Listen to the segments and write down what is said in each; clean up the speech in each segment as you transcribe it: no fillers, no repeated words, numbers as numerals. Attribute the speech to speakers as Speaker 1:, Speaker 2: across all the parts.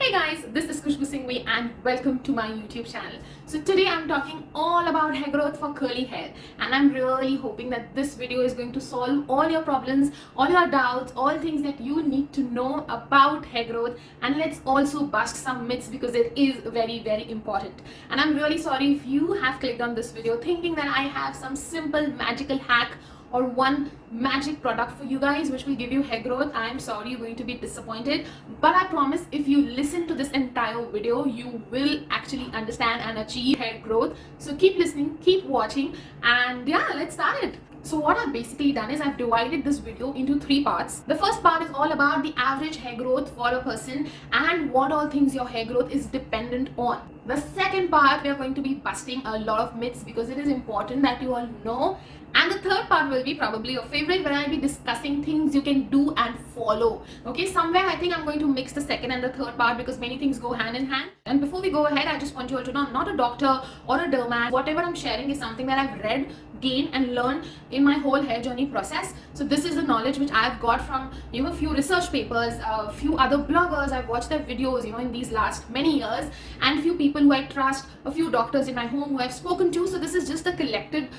Speaker 1: Hey guys, this is Khushboo Singhvi and welcome to my YouTube channel. So today I'm talking all about hair growth for curly hair, and I'm really hoping that this video is going to solve all your problems, all your doubts, all things that you need to know about hair growth. And let's also bust some myths because it is very important. And I'm really sorry if you have clicked on this video thinking that I have some simple magical hack or one magic product for you guys which will give you hair growth. I'm sorry, you're going to be disappointed, but I promise if you listen to this entire video you will actually understand and achieve hair growth. So keep listening, keep watching, and yeah, let's start it. So what I've basically done is I've divided this video into 3 parts. The first part is all about the average hair growth for a person and what all things your hair growth is dependent on. The second part, we are going to be busting a lot of myths because it is important that you all know. And the third part will be probably your favorite, where I'll be discussing things you can do and follow. Okay, somewhere I think I'm going to mix the second and the third part because many things go hand in hand. And before we go ahead, I just want you all to know I'm not a doctor or a dermat. Whatever I'm sharing is something that I've read, gained and learned in my whole hair journey process. So this is the knowledge which I've got from a few research papers, a few other bloggers. I've watched their videos in these last many years, and few people who I trust, a few doctors in my home who I've spoken to. So this is just the collected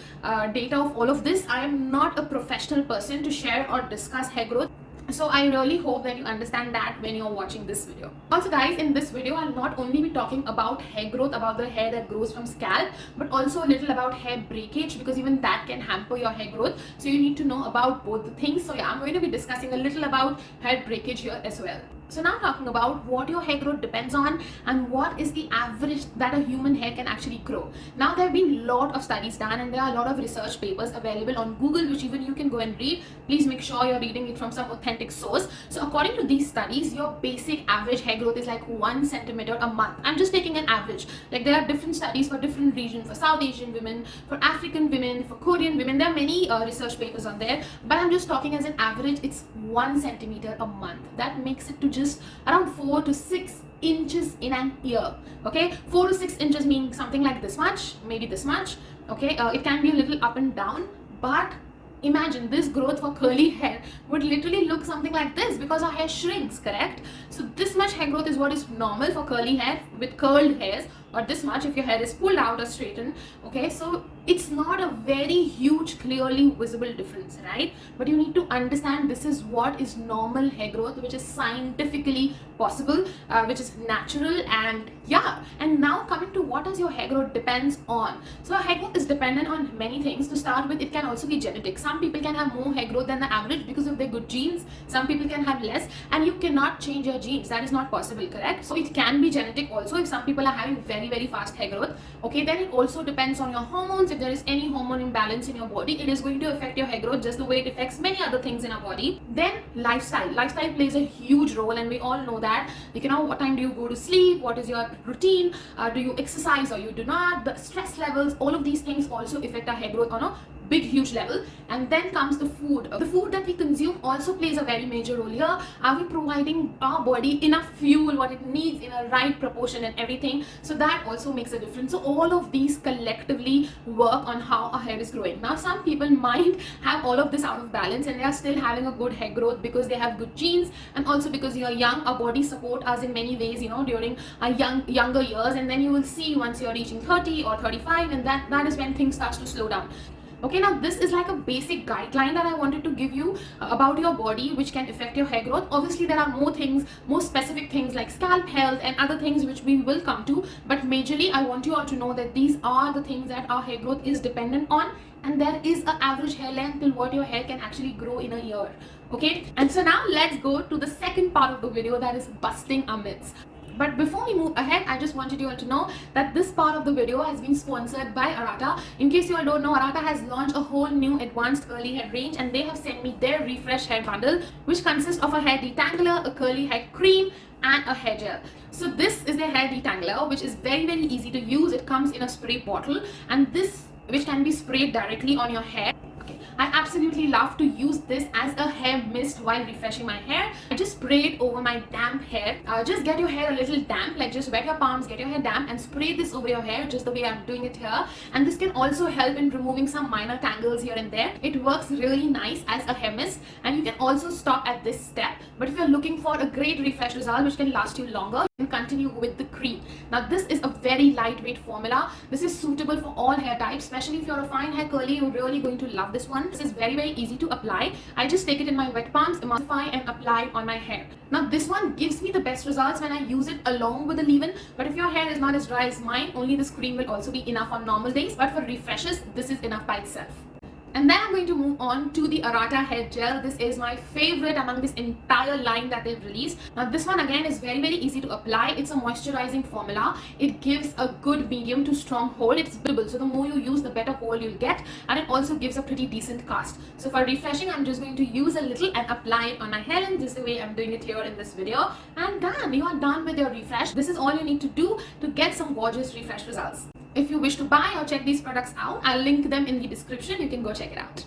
Speaker 1: data of all of this. I am not a professional person to share or discuss hair growth. So I really hope that you understand that when you're watching this video. Also guys, in this video I'll not only be talking about hair growth, about the hair that grows from scalp, but also a little about hair breakage, because even that can hamper your hair growth. So you need to know about both the things. So yeah, I'm going to be discussing a little about hair breakage here as well. So now talking about what your hair growth depends on and what is the average that a human hair can actually grow. Now there have been a lot of studies done and there are a lot of research papers available on Google which even you can go and read. Please make sure you're reading it from some authentic source. So according to these studies, your basic average hair growth is like 1 centimeter a month. I'm just taking an average. Like there are different studies for different regions, for South Asian women, for African women, for Korean women. There are many research papers on there, but I'm just talking as an average. It's 1 centimeter a month. That makes it to just around 4 to 6 inches in an year. Okay, 4 to 6 inches means something like this much, maybe this much. Okay, it can be a little up and down, but imagine this growth for curly hair would literally look something like this because our hair shrinks, correct? So this much hair growth is what is normal for curly hair with curled hairs, or this much if your hair is pulled out or straightened. Okay, so it's not a very huge clearly visible difference, right? But you need to understand this is what is normal hair growth, which is scientifically possible, which is natural. And yeah, and now coming to what does your hair growth depends on. So hair growth is dependent on many things. To start with, it can also be genetic. Some people can have more hair growth than the average because of their good genes. Some people can have less, and you cannot change your genes. That is not possible, correct? So it can be genetic also. If some people are having very fast hair growth, okay, then it also depends on your hormones. If there is any hormone imbalance in your body, it is going to affect your hair growth just the way it affects many other things in our body. Then lifestyle plays a huge role, and we all know that. What time do you go to sleep, what is your routine, do you exercise or you do not, the stress levels, all of these things also affect our hair growth on a huge level. And then comes the food. The food that we consume also plays a very major role here. Are we providing our body enough fuel, what it needs in a right proportion and everything? So that also makes a difference. So all of these collectively work on how our hair is growing. Now some people might have all of this out of balance and they are still having a good hair growth because they have good genes, and also because you're young, our bodies support us in many ways during our younger years. And then you will see once you're reaching 30 or 35, and that is when things starts to slow down. Okay, now this is like a basic guideline that I wanted to give you about your body which can affect your hair growth. Obviously there are more things, more specific things like scalp health and other things which we will come to, but majorly I want you all to know that these are the things that our hair growth is dependent on, and there is an average hair length till what your hair can actually grow in a year. Okay, and so now let's go to the second part of the video, that is busting our myths. But before we move ahead, I just wanted you all to know that this part of the video has been sponsored by Arata. In case you all don't know, Arata has launched a whole new advanced curly hair range, and they have sent me their refresh hair bundle, which consists of a hair detangler, a curly hair cream, and a hair gel. So this is their hair detangler, which is very easy to use. It comes in a spray bottle, and this which can be sprayed directly on your hair. I absolutely love to use this as a hair mist while refreshing my hair. I just spray it over my damp hair. Just get your hair a little damp, like just wet your palms, get your hair damp and spray this over your hair just the way I'm doing it here. And this can also help in removing some minor tangles here and there. It works really nice as a hair mist, and you can also stop at this step. But if you're looking for a great refresh result which can last you longer, and continue with the cream. Now this is a very lightweight formula. This is suitable for all hair types, especially if you're a fine hair curly, you're really going to love this one. This is very easy to apply. I just take it in my wet palms, emulsify and apply it on my hair. Now this one gives me the best results when I use it along with the leave-in, but if your hair is not as dry as mine, only this cream will also be enough on normal days, but for refreshes this is enough by itself. And then I'm going to move on to the Arata hair gel. This is my favorite among this entire line that they've released. Now this one again is very easy to apply. It's a moisturizing formula. It gives a good medium to strong hold. It's buildable, so the more you use the better hold you'll get, and it also gives a pretty decent cast. So for refreshing I'm just going to use a little and apply it on my hair, and just the way I'm doing it here in this video, and done. You are done with your refresh. This is all you need to do to get some gorgeous refresh results. If you wish to buy or check these products out, I'll link them in the description. You can go check it out.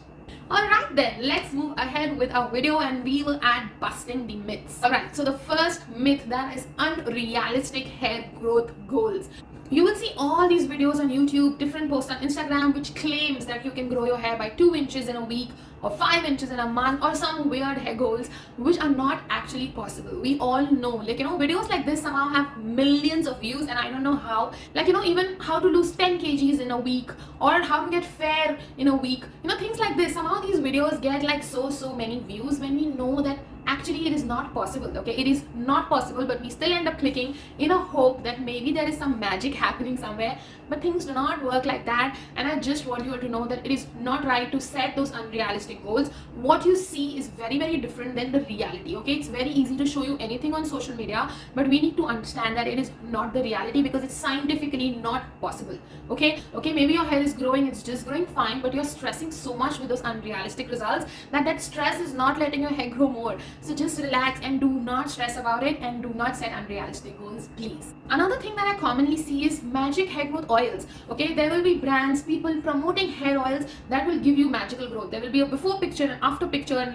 Speaker 1: Alright then, let's move ahead with our video and we will add busting the myths. Alright, so the first myth, that is unrealistic hair growth goals. You will see all these videos on YouTube, different posts on Instagram which claims that you can grow your hair by 2 inches in a week or 5 inches in a month, or some weird hair goals which are not actually possible. We all know, videos like this somehow have millions of views, and I don't know how. Even how to lose 10 kgs in a week, or how to get fair in a week, things like this. Somehow these videos get like so many views when we know that actually it is not possible. Okay, it is not possible, but we still end up clicking in a hope that maybe there is some magic happening somewhere, but things do not work like that. And I just want you all to know that it is not right to set those unrealistic goals. What you see is very different than the reality. Okay, it's very easy to show you anything on social media, but we need to understand that it is not the reality, because it's scientifically not possible. Okay, maybe your hair is growing, it's just growing fine, but you're stressing so much with those unrealistic results that stress is not letting your hair grow more. So just relax and do not stress about it, and do not set unrealistic goals, please. Another thing that I commonly see is magic hair growth oils. Okay, there will be brands, people promoting hair oils that will give you magical growth. There will be a before picture and after picture, and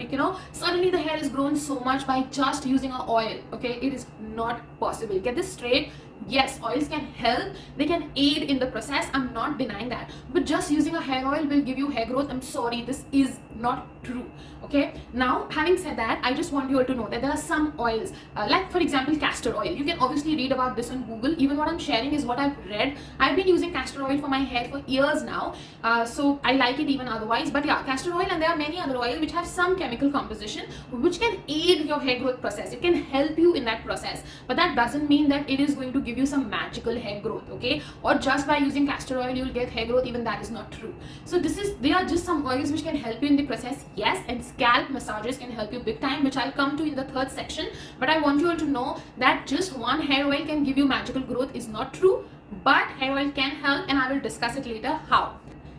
Speaker 1: suddenly the hair is grown so much by just using an oil. Okay, it is not possible. Get this straight. Yes, oils can help, they can aid in the process, I'm not denying that, but just using a hair oil will give you hair growth. I'm sorry, this is not true. Okay, now having said that, I just want you all to know that there are some oils, like for example castor oil. You can obviously read about this on Google. Even what I'm sharing is what I've read. I've been using castor oil for my hair for years now, so I like it even otherwise. But yeah, castor oil, and there are many other oils which have some chemical composition which can aid your hair growth process. It can help you in that process, but that doesn't mean that it is going to give you some magical hair growth. Okay, or just by using castor oil you'll get hair growth. Even that is not true. So they are just some oils which can help you in the process, yes, and scalp massages can help you big time, which I'll come to in the third section. But I want you all to know that just one hair oil can give you magical growth is not true, but hair oil can help, and I will discuss it later how.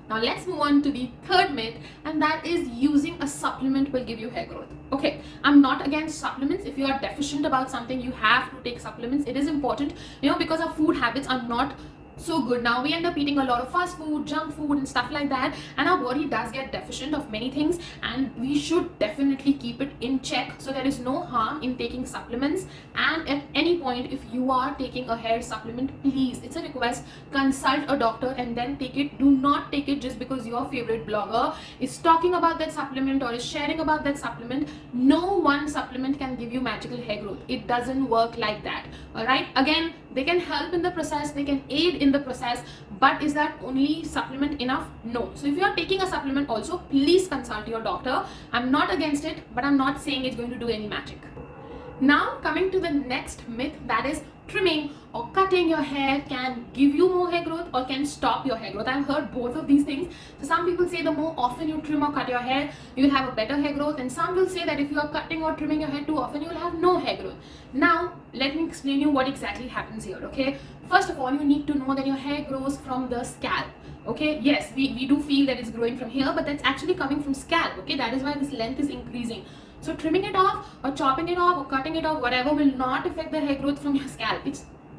Speaker 1: Now let's move on to the third myth, and that is using a supplement will give you hair growth. Okay, I'm not against supplements. If you are deficient about something, you have to take supplements. It is important, because our food habits are not so good. Now we end up eating a lot of fast food, junk food and stuff like that, and our body does get deficient of many things, and we should definitely keep it in check. So there is no harm in taking supplements, and at any point if you are taking a hair supplement, please, it's a request, consult a doctor and then take it. Do not take it just because your favorite blogger is talking about that supplement or is sharing about that supplement. No one supplement can give you magical hair growth. It doesn't work like that. Alright, again, they can help in the process, they can aid in the process, but is that only supplement enough? No. So if you are taking a supplement also, please consult your doctor. I'm not against it, but I'm not saying it's going to do any magic. Now coming to the next myth, that is trimming or cutting your hair can give you more hair growth or can stop your hair growth. I've heard both of these things. So some people say the more often you trim or cut your hair, you will have a better hair growth, and some will say that if you are cutting or trimming your hair too often, you will have no hair growth. Now let me explain you what exactly happens here. Okay, first of all, you need to know that your hair grows from the scalp. Okay, yes, we do feel that it's growing from here, but that's actually coming from scalp. Okay, that is why this length is increasing. So trimming it off or chopping it off or cutting it off, whatever, will not affect the hair growth from your scalp.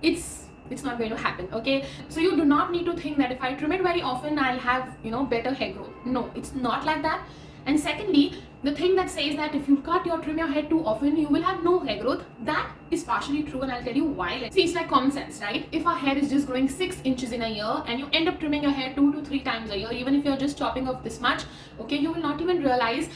Speaker 1: It's not going to happen. Okay, so you do not need to think that if I trim it very often I'll have better hair growth. No, it's not like that. And secondly, the thing that says that if you cut or trim your hair too often you will have no hair growth, that is partially true, and I'll tell you why. See, it's like common sense, right? If our hair is just growing 6 inches in a year and you end up trimming your hair 2 to 3 times a year, even if you're just chopping off this much, okay, you will not even realize.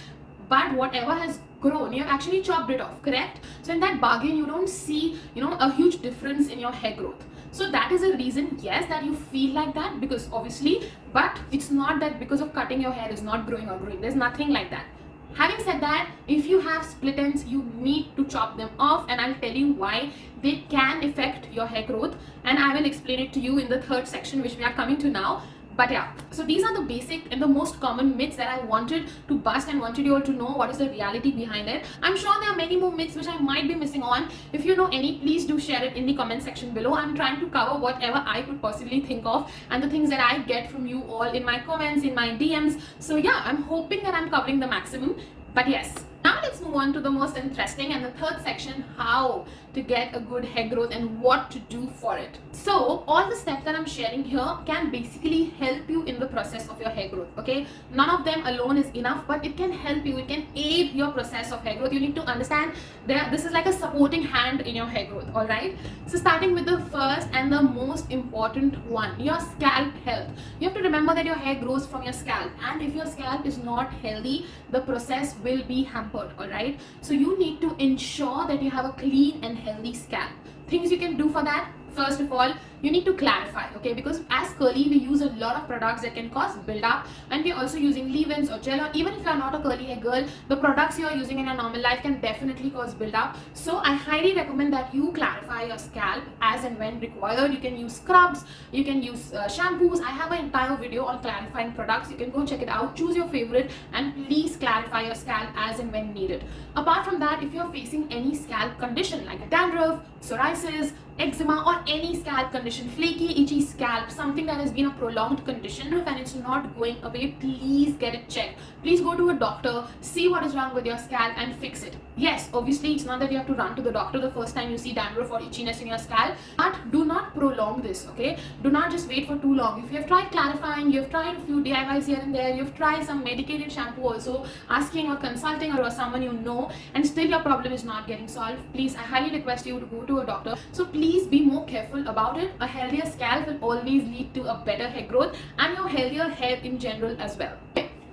Speaker 1: but whatever has grown, you have actually chopped it off, correct? So in that bargain, you don't see, a huge difference in your hair growth. So that is a reason, yes, that you feel like that, because obviously, but it's not that because of cutting your hair is not growing or growing. There's nothing like that. Having said that, if you have split ends, you need to chop them off, and I'll tell you why they can affect your hair growth, and I will explain it to you in the third section, which we are coming to now. But yeah, so these are the basic and the most common myths that I wanted to bust and wanted you all to know what is the reality behind it. I'm sure there are many more myths which I might be missing on. If you know any, please do share it in the comment section below. I'm trying to cover whatever I could possibly think of and the things that I get from you all in my comments, in my DMs. So yeah, I'm hoping that I'm covering the maximum. But yes, now let's move on to the most interesting and the third section, how to get a good hair growth and what to do for it. So all the steps that I'm sharing here can basically help you in the process of your hair growth, okay? None of them alone is enough, but it can help you, it can aid your process of hair growth. You need to understand that this is like a supporting hand in your hair growth, all right? So starting with the first and the most important one, your scalp health. You have to remember that your hair grows from your scalp, and if your scalp is not healthy, the process will be hampered, all right? So you need to ensure that you have a clean and healthy scalp. Things you can do for that: first of all, you need to clarify, okay? Because as curly, we use a lot of products that can cause build-up, and we're also using leave-ins or gel, or even if you're not a curly hair girl, the products you're using in your normal life can definitely cause build-up. So I highly recommend that you clarify your scalp as and when required. You can use scrubs, you can use shampoos. I have an entire video on clarifying products. You can go check it out, choose your favorite, and please clarify your scalp as and when needed. Apart from that, if you're facing any scalp condition like dandruff, psoriasis, eczema, or any scalp condition, flaky, itchy scalp, something that has been a prolonged condition and it's not going away, please get it checked. Please go to a doctor, see what is wrong with your scalp and fix it. Yes, obviously it's not that you have to run to the doctor the first time you see dandruff or itchiness in your scalp, but do not prolong this, okay? Do not just wait for too long. If you have tried clarifying, you have tried a few DIYs here and there, you've tried some medicated shampoo also, asking or consulting or someone you know, and still your problem is not getting solved, please, I highly request you to go to a doctor. So please be more careful about it. A healthier scalp will always lead to a better hair growth and your healthier hair in general as well.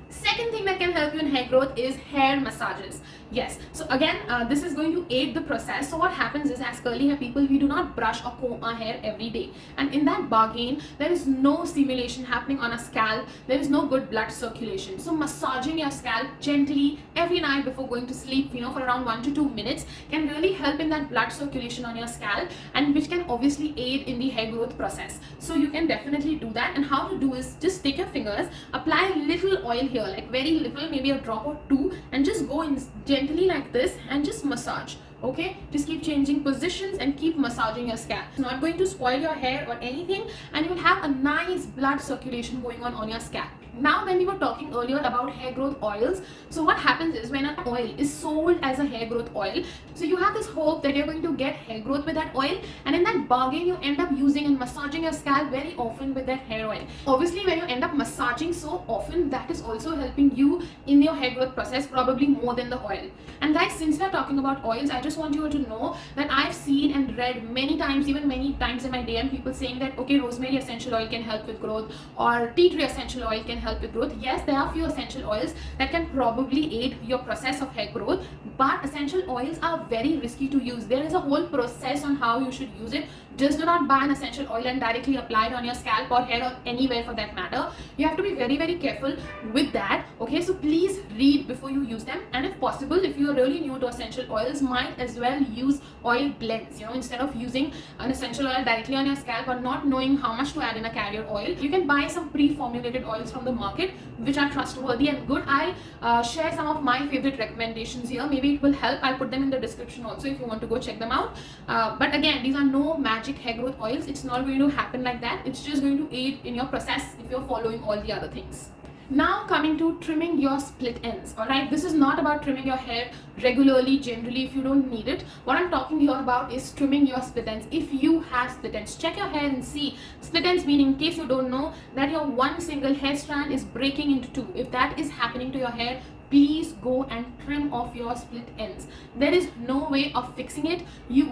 Speaker 1: Second thing that can help you in hair growth is hair massages. Yes, so again, this is going to aid the process. So what happens is, as curly hair people, we do not brush or comb our hair every day, and in that bargain, there is no stimulation happening on a scalp. There is no good blood circulation. So massaging your scalp gently every night before going to sleep, for around 1 to 2 minutes, can really help in that blood circulation on your scalp, and which can obviously aid in the hair growth process. So you can definitely do that. And how to do is, just take your fingers, apply a little oil here, like very little, maybe a drop or two, and just go in gently like this and just massage, okay? Just keep changing positions and keep massaging your scalp. It's not going to spoil your hair or anything, and you will have a nice blood circulation going on your scalp. Now, when we were talking earlier about hair growth oils, so what happens is, when an oil is sold as a hair growth oil, so you have this hope that you're going to get hair growth with that oil, and in that bargain you end up using and massaging your scalp very often with that hair oil. Obviously, when you end up massaging so often, that is also helping you in your hair growth process, probably more than the oil. And guys, since we're talking about oils, I just want you all to know that I've seen and read many times, even many times in my DM, people saying that, okay, rosemary essential oil can help with growth, or tea tree essential oil can help with growth. Yes, there are few essential oils that can probably aid your process of hair growth, but essential oils are very risky to use. There is a whole process on how you should use it. Just do not buy an essential oil and directly apply it on your scalp or hair or anywhere for that matter. You have to be very, very careful with that, okay? So please read before you use them, and if possible, if you are really new to essential oils, might as well use oil blends, instead of using an essential oil directly on your scalp or not knowing how much to add in a carrier oil. You can buy some pre-formulated oils from the market which are trustworthy and good. I'll share some of my favorite recommendations here. Maybe it will help. I'll put them in the description also if you want to go check them out. But again, these are no magic hair growth oils. It's not going to happen like that. It's just going to aid in your process if you're following all the other things. Now coming to trimming your split ends, alright? This is not about trimming your hair regularly, generally, if you don't need it. What I'm talking here about is trimming your split ends. If you have split ends, check your hair and see. Split ends meaning, in case you don't know, that your one single hair strand is breaking into two. If that is happening to your hair, please go and trim off your split ends. There is no way of fixing it.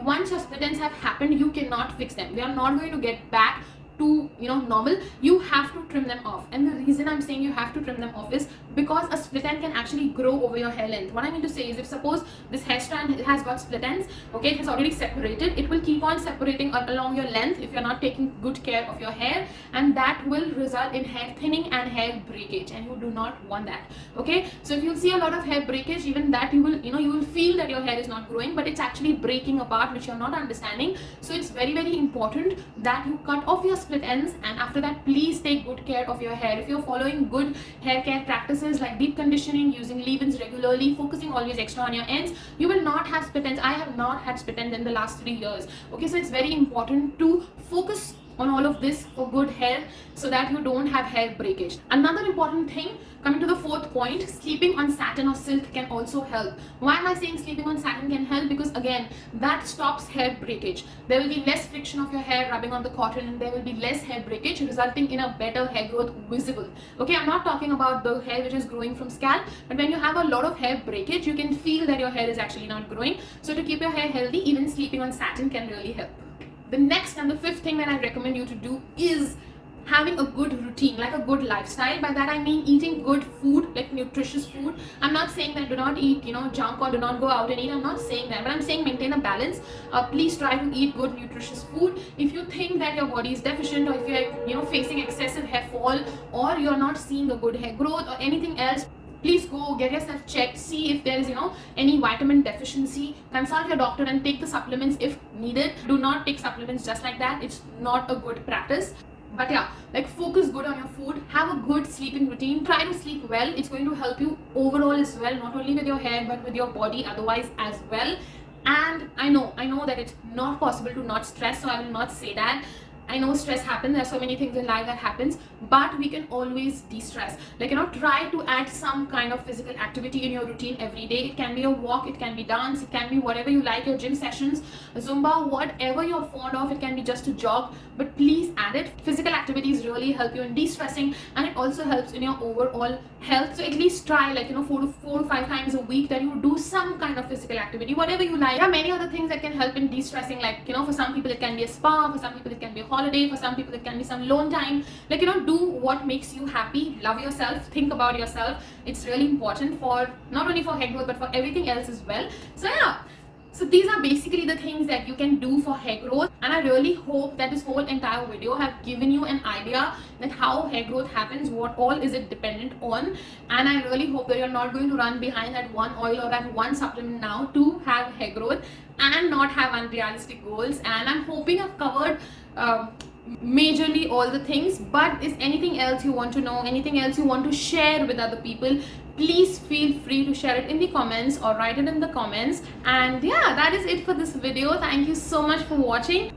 Speaker 1: Once your split ends have happened, you cannot fix them. They are not going to get back too normal, you have to trim them off. And the reason I'm saying you have to trim them off is because a split end can actually grow over your hair length. What I mean to say is, if suppose this hair strand has got split ends, okay, it has already separated, it will keep on separating along your length if you're not taking good care of your hair, and that will result in hair thinning and hair breakage, and you do not want that. Okay, so if you see a lot of hair breakage, even that you will feel that your hair is not growing, but it's actually breaking apart, which you're not understanding. So it's very, very important that you cut off your split ends, and after that, please take good care of your hair. If you're following good hair care practices like deep conditioning, using leave-ins regularly, focusing always extra on your ends, you will not have split ends. I have not had split ends in the last 3 years. Okay, so it's very important to focus on all of this for good hair so that you don't have hair breakage. Another important thing, coming to the fourth point, sleeping on satin or silk can also help. Why am I saying sleeping on satin can help? Because again, that stops hair breakage. There will be less friction of your hair rubbing on the cotton, and there will be less hair breakage, resulting in a better hair growth visible. Okay, I'm not talking about the hair which is growing from scalp, but when you have a lot of hair breakage, you can feel that your hair is actually not growing. So to keep your hair healthy, even sleeping on satin can really help. The next and the fifth thing that I recommend you to do is having a good routine, like a good lifestyle. By that I mean eating good food, like nutritious food. I'm not saying that do not eat junk or do not go out and eat. I'm not saying that, but I'm saying maintain a balance. Please try to eat good nutritious food. If you think that your body is deficient, or if you're facing excessive hair fall, or you're not seeing a good hair growth or anything else, please go get yourself checked, see if there is any vitamin deficiency. Consult your doctor and take the supplements if needed. Do not take supplements just like that. It's not a good practice. But yeah, like focus good on your food, have a good sleeping routine, try to sleep well. It's going to help you overall as well, not only with your hair but with your body otherwise as well. And I know that it's not possible to not stress, so I will not say that. I know stress happens, there are so many things in life that happens, but we can always de-stress. Like try to add some kind of physical activity in your routine every day. It can be a walk, it can be dance, it can be whatever you like, your gym sessions, Zumba, whatever you're fond of. It can be just to jog, but please add it. Physical activities really help you in de-stressing, and it also helps in your overall health. So at least try 4 to 5 times a week that you do some kind of physical activity, whatever you like. There are many other things that can help in de-stressing, like for some people it can be a spa, for some people it can be a holiday, for some people it can be some alone time. Do what makes you happy, love yourself, think about yourself. It's really important for not only for hair growth but for everything else as well. So yeah, so these are basically the things that you can do for hair growth, and I really hope that this whole entire video have given you an idea that how hair growth happens, what all is it dependent on. And I really hope that you're not going to run behind that one oil or that one supplement now to have hair growth and not have unrealistic goals. And I'm hoping I've covered majorly all the things, but is anything else you want to know, anything else you want to share with other people, please feel free to share it in the comments or write it in the comments. And yeah, that is it for this video. Thank you so much for watching.